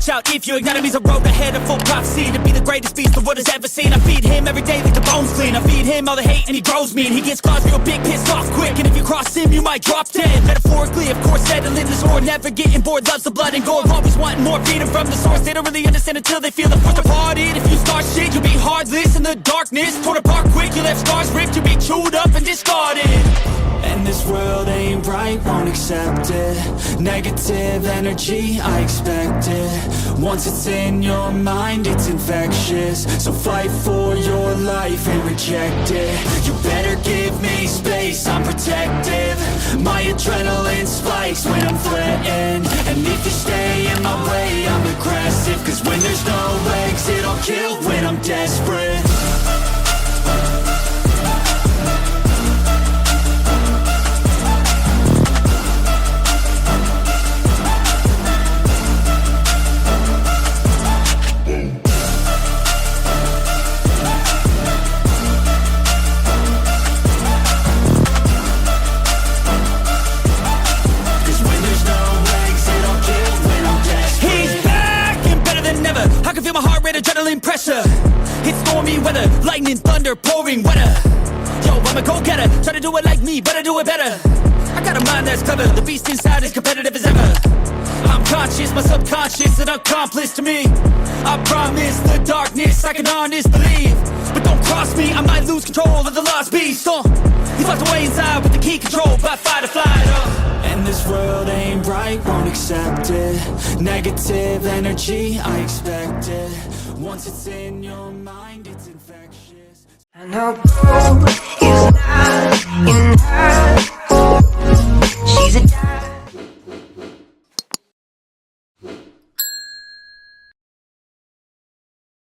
watch out if your enemy's a road ahead, a full prophecy to be the greatest beast the world has ever seen. I feed him every day like the bones clean. I feed him all the hate and he grows me, and he gets claws real big, pissed off quick. And if you cross him, you might drop dead. Metaphorically, of course, settling the score, never getting bored, loves the blood and gore, always wanting more, feeding from the source. They don't really understand until they feel the force departed. If you start shit, you'll be heartless in the darkness, torn apart quick. You left scars ripped, you'll be chewed up and discarded. And this world ain't right, won't accept it. Negative energy, I expect it. Once it's in your mind, it's infectious. So fight for your life and reject it. You better give me space, I'm protective. My adrenaline spikes when I'm threatened. And if you stay in my way, I'm aggressive. Cause when there's no exit, I'll kill when I'm desperate. Adrenaline pressure, it's stormy weather, lightning, thunder, pouring weather. Yo, I'm a go-getter, try to do it like me, but I do it better. I got a mind that's clever, the beast inside is competitive as ever. I'm conscious, my subconscious, an accomplice to me. I promise the darkness, I can honest believe. But don't cross me, I might lose control of the lost beast. He's locked away inside with the key control by fight or flight. And this world ain't right, won't accept it. Negative energy, I expect it. Once it's in your mind, it's infectious. I know